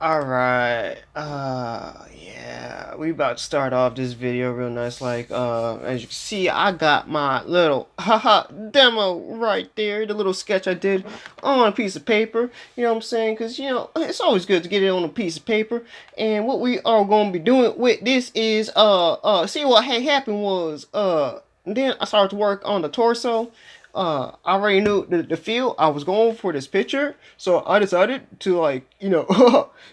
Alright, yeah, we about to start off this video real nice. As you can see, I got my little haha demo right there, the little sketch I did on a piece of paper. You know what I'm saying? Because, it's always good to get it on a piece of paper. And what we are going to be doing with this is, see what had happened was, then I started to work on the torso. I already knew the feel I was going for this picture, so I decided to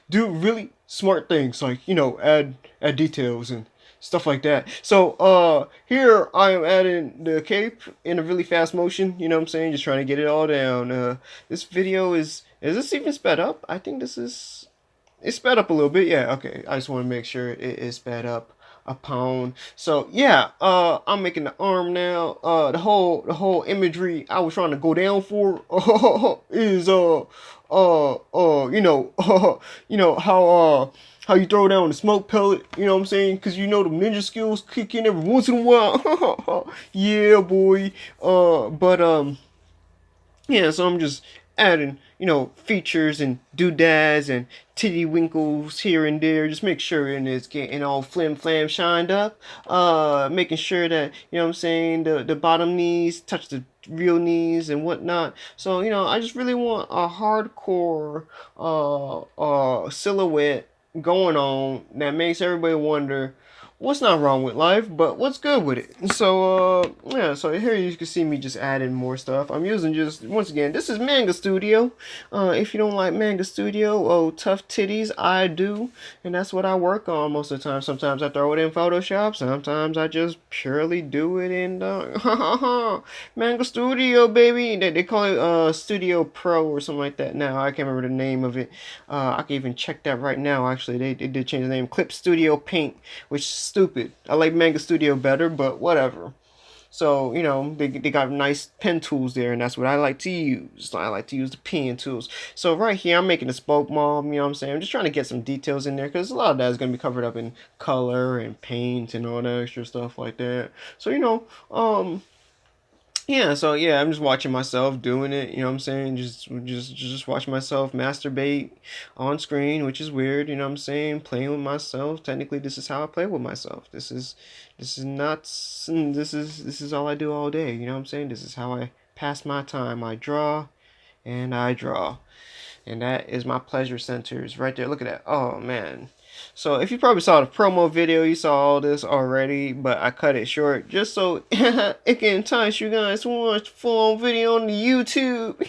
do really smart things, add details and stuff like that. So here I am adding the cape in a really fast motion. You know what I'm saying? Just trying to get it all down. This video is this even sped up? I think this is it's sped up a little bit. Yeah, okay. I just want to make sure it is sped up a pound. So yeah, I'm making the arm now. The whole imagery I was trying to go down for is how you throw down the smoke pellet, you know what I'm saying? Because the ninja skills kick in every once in a while. Yeah, boy. Yeah, so I'm just adding, features and doodads and titty winkles here and there. Just make sure it's getting all flim flam shined up. Making sure that, what I'm saying, the bottom knees touch the real knees and whatnot. So, I just really want a hardcore silhouette going on that makes everybody wonder what's not wrong with life, but what's good with it. So, yeah, so here you can see me just adding more stuff. I'm using just, once again, this is Manga Studio. If you don't like Manga Studio, oh, tough titties, I do. And that's what I work on most of the time. Sometimes I throw it in Photoshop. Sometimes I just purely do it in Manga Studio, baby. They call it Studio Pro or something like that now. I can't remember the name of it. I can even check that right now, actually. They did change the name. Clip Studio Paint, which stupid. I like Manga Studio better, but whatever. So, they got nice pen tools there, and that's what I like to use. I like to use the pen tools. So right here, I'm making a spoke mob, you know what I'm saying? I'm just trying to get some details in there, because a lot of that is going to be covered up in color and paint and all that extra stuff like that. So, yeah, so yeah, I'm just watching myself doing it, you know what I'm saying? Just watching myself masturbate on screen, which is weird, you know what I'm saying? Playing with myself. Technically, this is how I play with myself. This is not this is all I do all day, you know what I'm saying? This is how I pass my time. I draw and I draw. And that is my pleasure centers right there. Look at that. Oh man. So if you probably saw the promo video, you saw all this already, but I cut it short just so it can entice you guys to watch full video on the YouTube.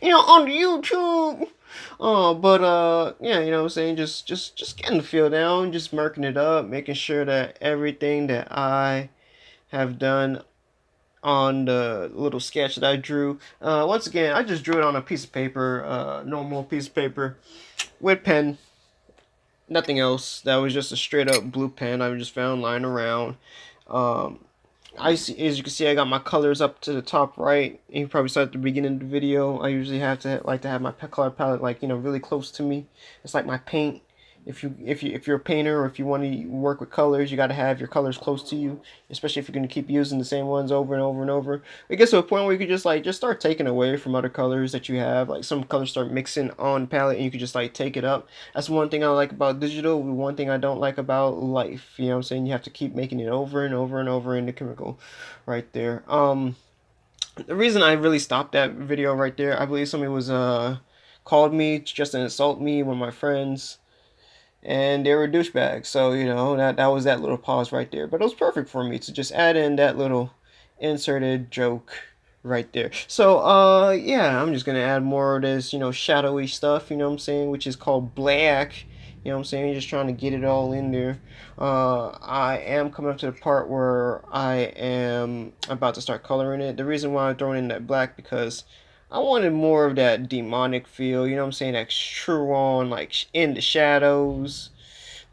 On the YouTube. Yeah, you know what I'm saying? Just getting the feel down, just marking it up, making sure that everything that I have done on the little sketch that I drew. Once again, I just drew it on a piece of paper, normal piece of paper with pen. Nothing else. That was just a straight up blue pen I just found lying around. Um, I see, as you can see, I got my colors up to the top right. You probably saw at the beginning of the video. I usually like to have my color palette really close to me. It's like my paint. If you're a painter or if you want to work with colors, you got to have your colors close to you, especially if you're going to keep using the same ones over and over and over. It gets to a point where you could just start taking away from other colors that you have. Like some colors start mixing on the palette and you could just take it up. That's one thing I like about digital. One thing I don't like about life. You know what I'm saying? You have to keep making it over and over and over in the chemical right there. The reason I really stopped that video right there, I believe somebody was called me just to insult me, one of my friends, and they were douchebags. So that was that little pause right there. But it was perfect for me to just add in that little inserted joke right there. So yeah, I'm just gonna add more of this shadowy stuff. You know what I'm saying, which is called black. You know what I'm saying? Just trying to get it all in there. I am coming up to the part where I am about to start coloring it. The reason why I'm throwing in that black because I wanted more of that demonic feel, you know what I'm saying? That true on, in the shadows.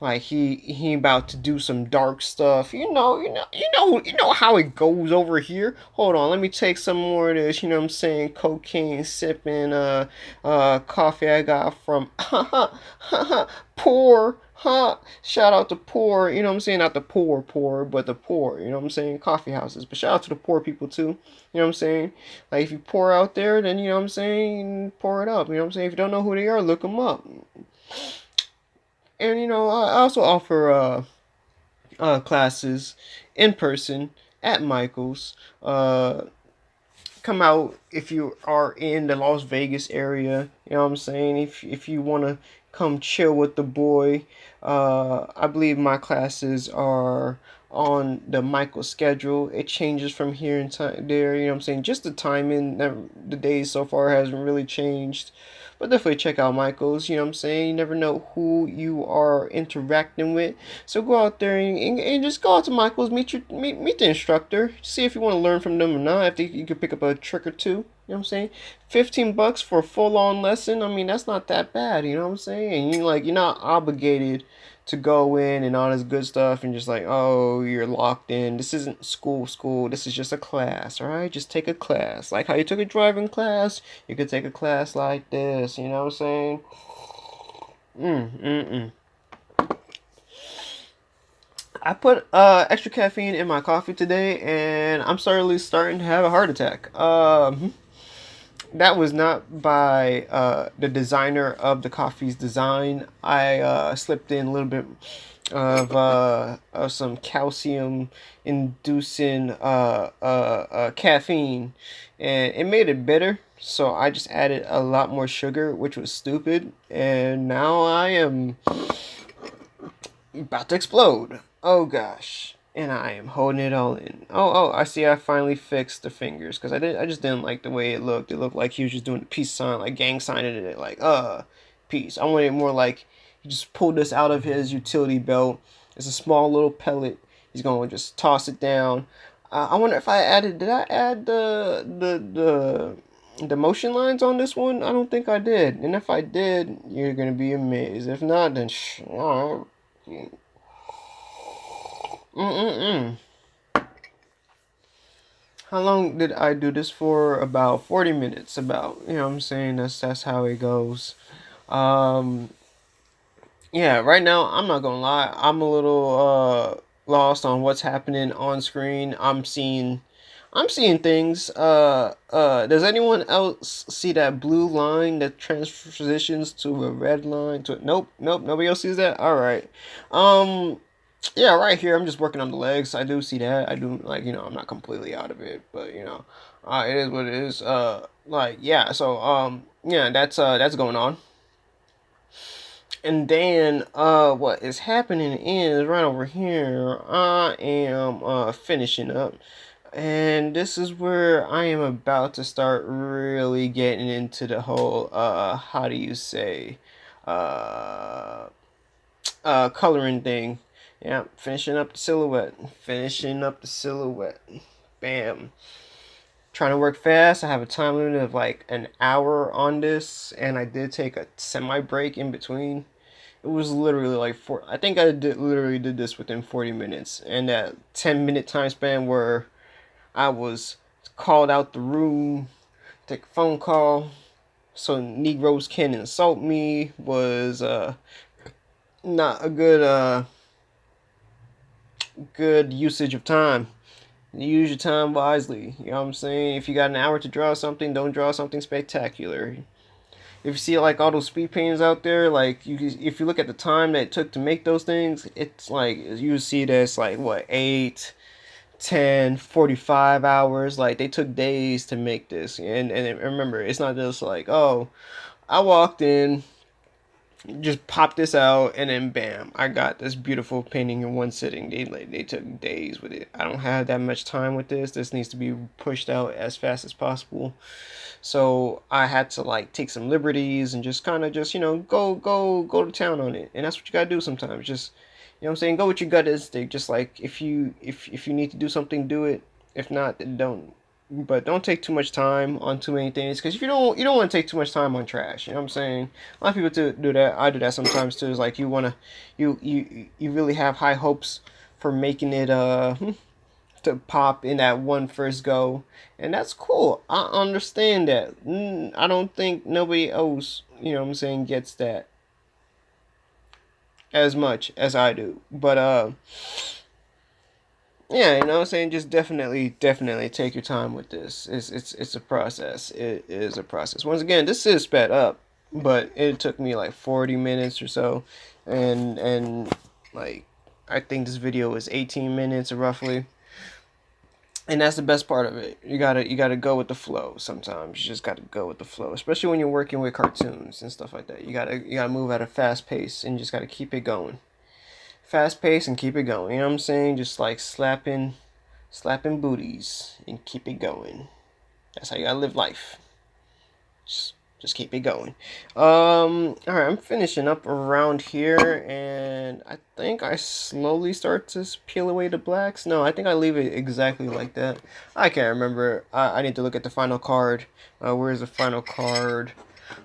Like he about to do some dark stuff. You know how it goes over here. Hold on, let me take some more of this, you know what I'm saying, cocaine sipping coffee I got from poor shout out to poor, you know what I'm saying, not the poor, but the poor, you know what I'm saying, coffee houses. But shout out to the poor people too, you know what I'm saying? Like if you pour out there, then you know what I'm saying, pour it up, you know what I'm saying? If you don't know who they are, look them up. And I also offer classes in person at Michael's. Come out if you are in the Las Vegas area. You know what I'm saying? If you want to come chill with the boy, I believe my classes are on the Michael schedule. It changes from here and there. You know what I'm saying? Just the timing, the days so far hasn't really changed. But definitely check out Michael's. You know what I'm saying? You never know who you are interacting with. So go out there and just go out to Michael's, meet the instructor, see if you want to learn from them or not. If you could pick up a trick or two, you know what I'm saying? $15 for a full on lesson. I mean, that's not that bad. You know what I'm saying? And you're not obligated to go in and all this good stuff and just like, oh, you're locked in. This isn't school. This is just a class, all right? Just take a class. Like how you took a driving class, you could take a class like this. You know what I'm saying? Mm, mm, mm. I put extra caffeine in my coffee today, and I'm starting to have a heart attack. That was not by the designer of the coffee's design. I slipped in a little bit of some calcium inducing caffeine, and it made it bitter. So I just added a lot more sugar, which was stupid, and now I am about to explode. Oh gosh. And I am holding it all in. Oh, I see. I finally fixed the fingers because I just didn't like the way it looked. It looked like he was just doing a peace sign, like gang signing it, like peace. I wanted it more like he just pulled this out of his utility belt. It's a small little pellet. He's gonna just toss it down. I wonder if did I add the motion lines on this one? I don't think I did. And if I did, you're gonna be amazed. If not, then Mm-mm-mm. How long did I do this for? About 40 minutes. About, you know what I'm saying? That's how it goes. Um, yeah, right now, I'm not gonna lie. I'm a little lost on what's happening on screen. I'm seeing things. Does anyone else see that blue line that transitions to a red line to nope, nobody else sees that? All right. Um, yeah, right here. I'm just working on the legs. I do see that. I do like I'm not completely out of it, but it is what it is. Yeah. So yeah, that's going on. And then what is happening is right over here. I am finishing up, and this is where I am about to start really getting into the whole how do you say uh coloring thing. Yeah, finishing up the silhouette. Finishing up the silhouette. Bam. Trying to work fast. I have a time limit of like an hour on this, and I did take a semi break in between. It was literally like four. I think literally did this within 40 minutes, and that 10-minute time span where I was called out the room, take a phone call, so Negroes can insult me was not a good usage of time. Use your time wisely. You know what I'm saying? If you got an hour to draw something, don't draw something spectacular. If you see like all those speed paintings out there, like if you look at the time that it took to make those things, it's like you see that's like what 8, 10, 45 hours. Like they took days to make this, and remember, it's not just like I walked in, just pop this out, and then bam, I got this beautiful painting in one sitting. They took days with it. I don't have that much time with this. This needs to be pushed out as fast as possible. So I had to like take some liberties and just kind of just go to town on it. And that's what you gotta do sometimes. Just what I'm saying, go with your gut instinct. Just like if you need to do something, do it. If not, then don't. But don't take too much time on too many things, because if you don't want to take too much time on trash. You know what I'm saying? A lot of people do that. I do that sometimes too. It's like you really have high hopes for making it to pop in that one first go, and that's cool. I understand that. I don't think nobody else, what I'm saying, gets that as much as I do. But yeah, you know what I'm saying? Just definitely take your time with this. It's a process. It is a process. Once again, this is sped up, but it took me like 40 minutes or so. and like I think this video is 18 minutes roughly. And that's the best part of it. You gotta go with the flow. Sometimes you just gotta go with the flow, especially when you're working with cartoons and stuff like that. You gotta move at a fast pace and you just gotta keep it going. Fast pace and keep it going. You know what I'm saying? Just like slapping booties and keep it going. That's how you gotta live life. Just just keep it going. All right, I'm finishing up around here, and I think I slowly start to peel away the blacks. No, I think I leave it exactly like that. I can't remember. I need to look at the final card. Where's the final card?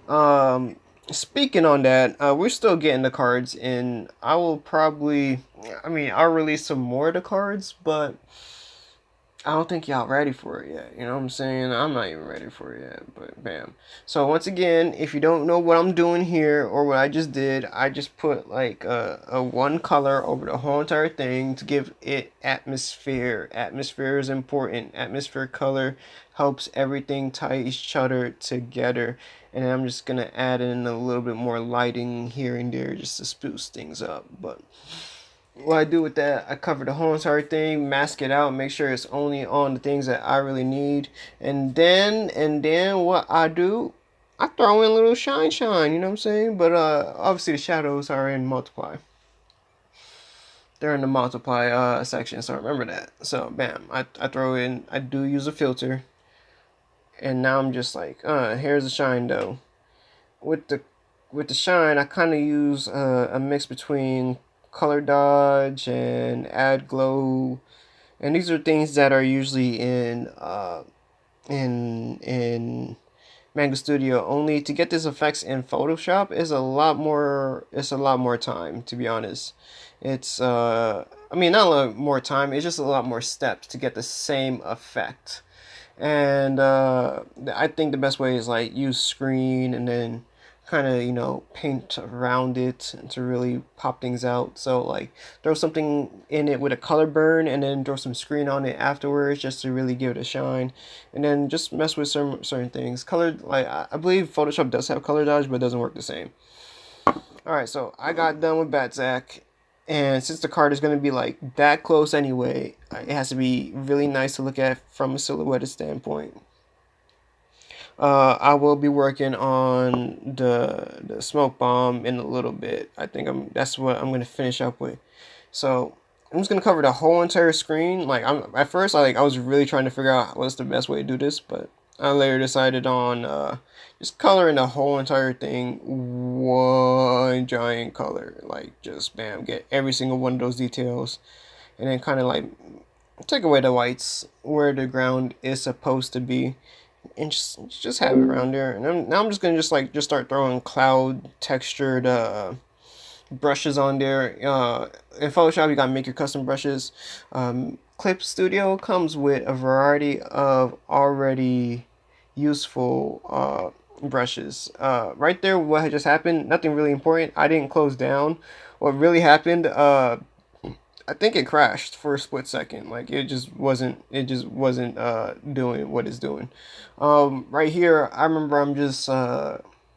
Um, Speaking on that, we're still getting the cards in. I will probably, I mean, I'll release some more of the cards, but I don't think y'all ready for it yet. You know what I'm saying? I'm not even ready for it yet, but bam. So once again, if you don't know what I'm doing here or what I just did, I just put like a one color over the whole entire thing to give it atmosphere. Atmosphere is important. Atmosphere color helps everything tie each other together. And I'm just gonna add in a little bit more lighting here and there just to spruce things up. But what I do with that, I cover the whole entire thing, mask it out, make sure it's only on the things that I really need, and then what I do, I throw in a little shine, you know what I'm saying? But obviously the shadows are in multiply. They're in the multiply section, so remember that. So bam, I throw in, I do use a filter, and now I'm just like, here's the shine though. With the shine, I kind of use a mix between color dodge and add glow, and these are things that are usually in Manga Studio. Only to get these effects in Photoshop is a lot more. It's a lot more time, to be honest. It's I mean, not a lot more time. It's just a lot more steps to get the same effect. And I think the best way is like use screen and then kind of paint around it to really pop things out. So like throw something in it with a color burn and then throw some screen on it afterwards just to really give it a shine, and then just mess with certain things. Color, like I believe Photoshop does have color dodge, but it doesn't work the same. All right, so I got done with BatZack, and since the card is going to be like that close anyway, it has to be really nice to look at from a silhouette standpoint. I will be working on the smoke bomb in a little bit. I think that's what I'm gonna finish up with. So I'm just gonna cover the whole entire screen. Like at first I was really trying to figure out what's the best way to do this, but I later decided on just coloring the whole entire thing one giant color. Like just bam, get every single one of those details, and then kind of like take away the whites where the ground is supposed to be, and just have it around there. And now I'm just gonna just start throwing cloud textured brushes on there. In Photoshop, you gotta make your custom brushes. Clip Studio comes with a variety of already useful brushes. Right there, what had just happened, nothing really important. I didn't close down. What really happened, I think it crashed for a split second. Like it just wasn't doing what it's doing. Right here, I remember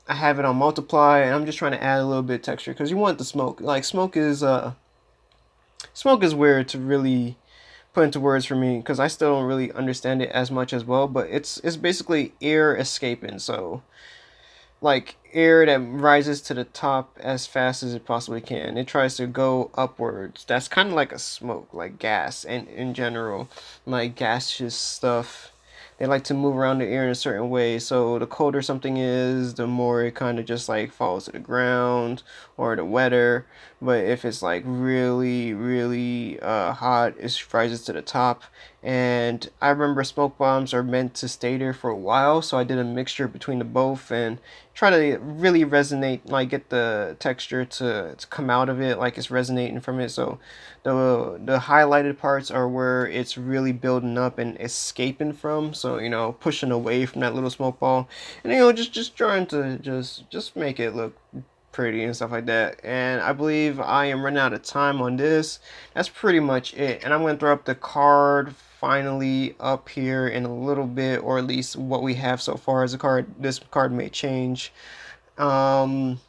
I have it on multiply, and I'm just trying to add a little bit of texture because you want the smoke. Like smoke is weird to really put into words for me because I still don't really understand it as much as well. But it's basically air escaping. So like air that rises to the top as fast as it possibly can. It tries to go upwards. That's kind of like a smoke, like gas, and in general, like gaseous stuff. They like to move around the air in a certain way. So the colder something is, the more it kind of just like falls to the ground, or the wetter. But if it's like really, really hot, it rises to the top. And I remember smoke bombs are meant to stay there for a while, so I did a mixture between the both and try to really resonate, like get the texture to come out of it like it's resonating from it. So the highlighted parts are where it's really building up and escaping from, so pushing away from that little smoke ball, and just trying to just make it look pretty and stuff like that. And I believe I am running out of time on this. That's pretty much it, and I'm going to throw up the card finally up here in a little bit, or at least what we have so far as a card. This card may change. um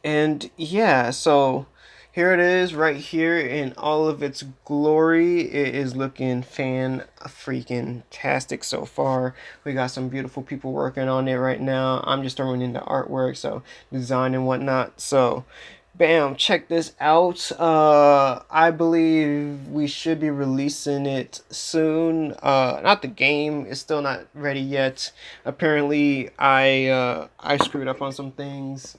And yeah, so here it is right here in all of its glory. It is looking fan freaking tastic so far. We got some beautiful people working on it right now. I'm just throwing in the artwork, so design and whatnot. So bam, check this out. I believe we should be releasing it soon. Not the game, it's still not ready yet. Apparently I screwed up on some things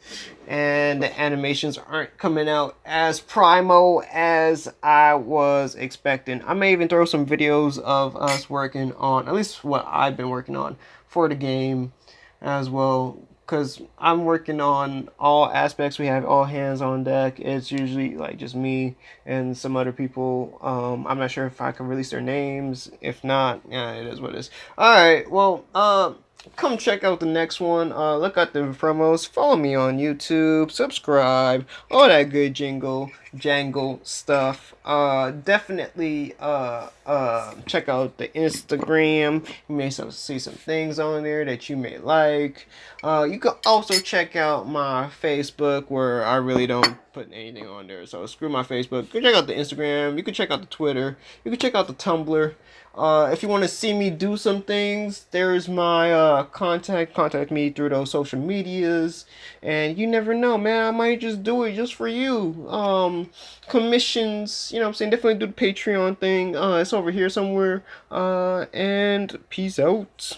and the animations aren't coming out as primo as I was expecting. I may even throw some videos of us working on at least what I've been working on for the game as well, because I'm working on all aspects. We have all hands on deck. It's usually like just me and some other people. I'm not sure if I can release their names. If not, yeah, it is what it is. All right, well, come check out the next one. Look at the promos. Follow me on YouTube. Subscribe. All that good jangle stuff. Definitely check out the Instagram. You may see some things on there that you may like. You can also check out my Facebook, where I really don't put anything on there. So screw my Facebook. You can check out the Instagram. You can check out the Twitter. You can check out the Tumblr. If you want to see me do some things, there's my contact me through those social medias. And you never know, man, I might just do it just for you. Commissions, you know what I'm saying? Definitely do the Patreon thing. It's over here somewhere. And peace out.